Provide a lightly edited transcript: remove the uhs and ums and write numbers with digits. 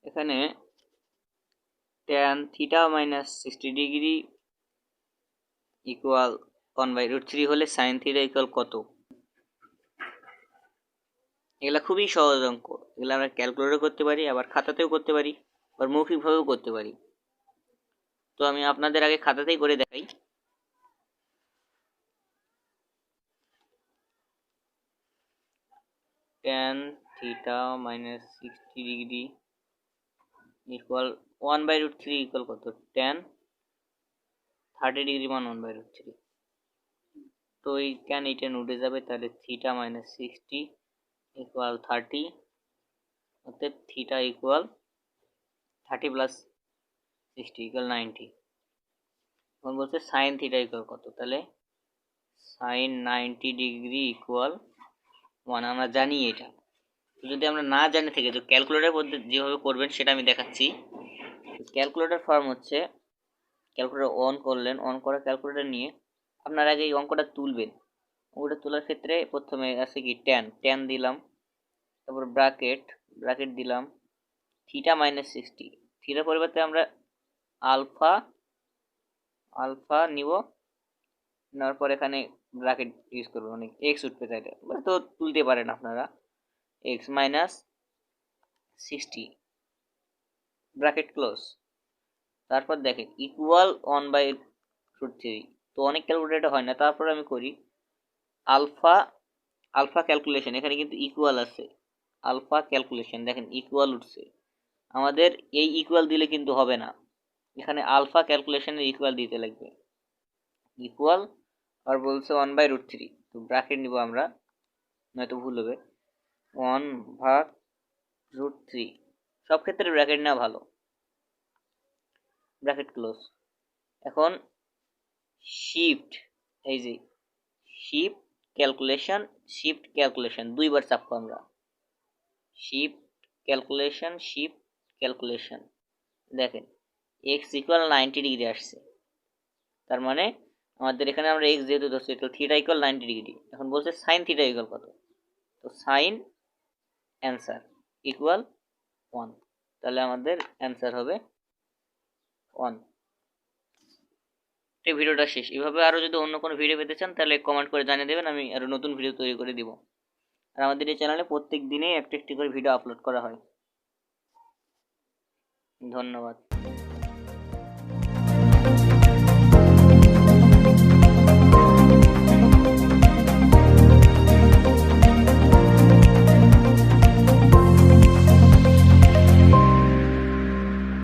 এখানে tan theta minus 60 degree equal 1/√3 হলে sin theta equal কত? এগুলা খুবই সহজ অঙ্ক। এগুলো আমরা ক্যালকুলেটর করতে পারি, আবার খাতাতেও করতে পারি, আবার মৌখিকভাবেও করতে পারি। তো আমি আপনাদের আগে খাতাতেই করে দেখাই। tan theta minus 60 degree equal 1/√3 equal কত? tan 30 ডিগ্রি মান 1/√3। তো এই tan এইটা উঠে যাবে, তাহলে থিটা মাইনাস 60 ইকুয়াল 30, অর্থাৎ থিটা ইকুয়াল 30 প্লাস 60 ইকুয়াল 90। এখন বলছে সাইন থিটা ইকুয়াল কত? তাহলে সাইন 90 ডিগ্রি ইকুয়াল 1। আমরা জানি এটা। যদি আমরা না জানি থেকে তো ক্যালকুলেটর পদ্ধতি যেভাবে করবেন সেটা আমি দেখাচ্ছি। ক্যালকুলেটর ফর্ম হচ্ছে, ক্যালকুলেটর অন করলেন, অন করা ক্যালকুলেটর নিয়ে আপনার আগে এই অঙ্কটা তুলবেন। অঙ্কটা তোলার ক্ষেত্রে প্রথমে আছে কি ট্যান দিলাম, তারপর ব্র্যাকেট দিলাম থিটা মাইনাস 60, থিটার পরিবর্তে আমরা আলফা নিব, নেওয়ার পর এখানে ব্র্যাকেট ইউজ করবো, মানে এক্স উঠবে, তাই তো তুলতে পারেন আপনারা, এক্স মাইনাস 60 ব্র্যাকেট ক্লোজ। তারপর দেখেন ইকুয়াল 1/√3। তো অনেক ক্যালকুলেটর হয় না, তারপর আমি করি আলফা ক্যালকুলেশন। এখানে কিন্তু ইকুয়াল আছে, আলফা ক্যালকুলেশন, দেখেন ইকুয়াল উঠছে। আমাদের এই ইকুয়াল দিলে কিন্তু হবে না, এখানে আলফা ক্যালকুলেশনের ইকুয়াল দিতে লাগবে। ইকুয়াল আর বলছে 1/√3, তো ব্র্যাকেট নিব আমরা, নয়তো ভুল হবে। 1/√3, সব ক্ষেত্রে ব্র্যাকেট নেওয়া ভালো, ব্র্যাকেট ক্লোজ। এখন শিফট, এই যে শিফট ক্যালকুলেশন দুইবার চাপবো আমরা, শিফট ক্যালকুলেশন। দেখেন এক্স ইকুয়াল 90 ডিগ্রি আসছে, তার মানে আমাদের এখানে আমরা এক্স যেহেতু ধরছি, থিটা ইকুয়াল 90 ডিগ্রি। এখন বলছে সাইন থিটা ইকুয়াল কত? তো সাইন অ্যান্সার ইকুয়াল 1, তাহলে আমাদের অ্যান্সার হবে 1। এই ভিডিওটা শেষ। এভাবে আরো যদি অন্য কোনো ভিডিও পেতে চান তাহলে কমেন্ট করে জানিয়ে দেবেন, আমি আরো নতুন ভিডিও তৈরি করে দিব। আর আমাদের এই চ্যানেলে প্রত্যেক দিনেই একটি করে ভিডিও আপলোড করা হয়। ধন্যবাদ।